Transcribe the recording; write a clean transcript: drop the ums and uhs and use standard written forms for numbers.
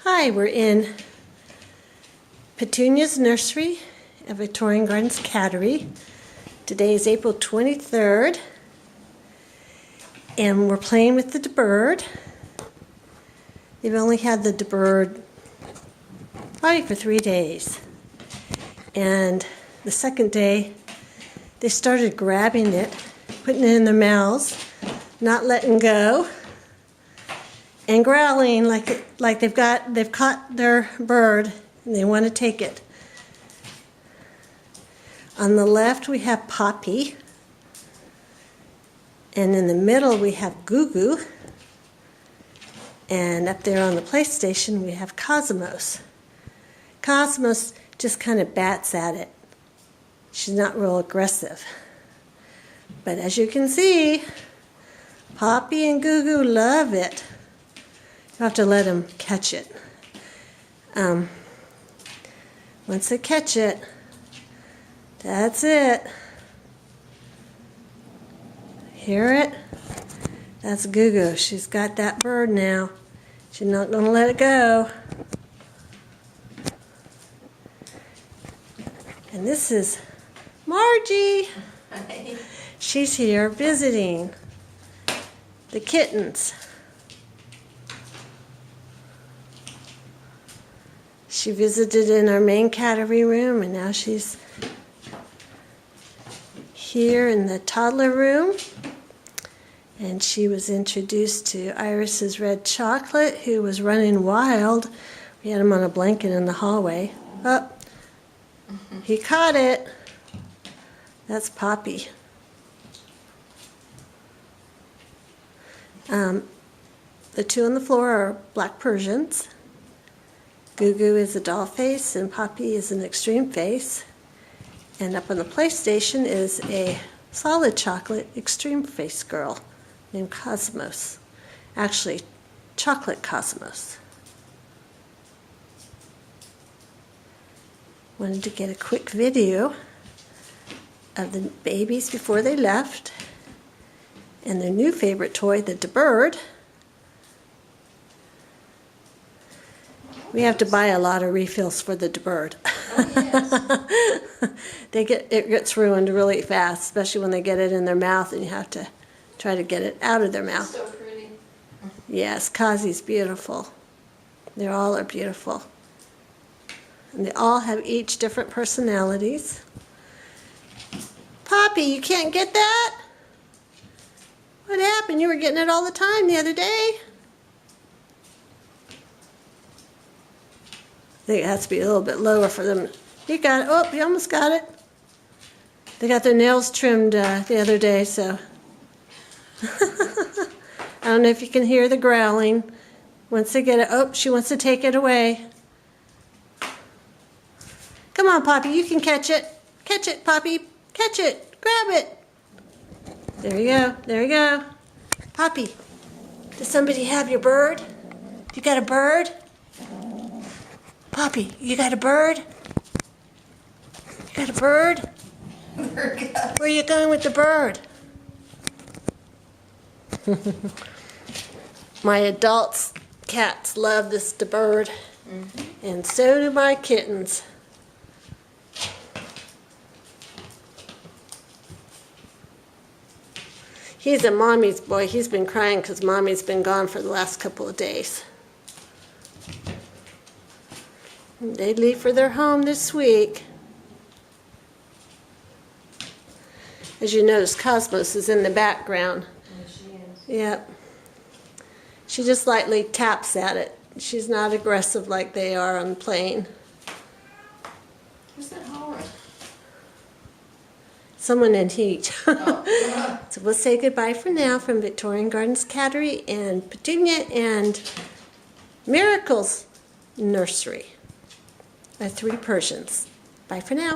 Hi, we're in Petunia's nursery at Victorian Gardens Cattery. Today is April 23rd, and we're playing with the bird. They've only had the bird probably for 3 days, and the second day they started grabbing it, putting it in their mouths, not letting go, and growling like they've caught their bird and they want to take it. On the left we have Poppy, and in the middle we have Gugu, and up there on the PlayStation we have Cosmos. Cosmos just kind of bats at it. She's not real aggressive. But as you can see, Poppy and Gugu love it. You have to let them catch it. Once they catch it, that's it. Hear it? That's Gugu. She's got that bird now. She's not going to let it go. And this is Margie. Hi. She's here visiting the kittens. She visited in our main cattery room, and now she's here in the toddler room. And she was introduced to Iris's red chocolate, who was running wild. We had him on a blanket in the hallway. Oh, he caught it. That's Poppy. The two on the floor are black Persians. Gugu is a doll face and Poppy is an extreme face. And up on the PlayStation is a solid chocolate extreme face girl named Cosmos. Actually, Chocolate Cosmos. Wanted to get a quick video of the babies before they left and their new favorite toy, the bird. We have to buy a lot of refills for the bird. Oh, yes. It gets ruined really fast, especially when they get it in their mouth and you have to try to get it out of their mouth. So pretty. Yes, Kazi's beautiful. They all are beautiful. And they all have each different personalities. Poppy, you can't get that? What happened? You were getting it all the time the other day. I think it has to be a little bit lower for them. You got it. Oh, you almost got it. They got their nails trimmed the other day, so. I don't know if you can hear the growling. Once they get it, oh, she wants to take it away. Come on, Poppy, you can catch it. Catch it, Poppy. Catch it. Grab it. There you go. There you go. Poppy, does somebody have your bird? You got a bird? Poppy, you got a bird? You got a bird? Where are you going with the bird? My adults, cats, love this bird. And so do my kittens. He's a mommy's boy. He's been crying because mommy's been gone for the last couple of days. They leave for their home this week. As you notice, Cosmos is in the background. Yes, she is. Yep. She just lightly taps at it. She's not aggressive like they are on the plane. Who's that hollering? Someone in heat. Oh. So we'll say goodbye for now from Victorian Gardens Cattery and Petunia and Miracle's nursery. Our 3 Persians. Bye for now.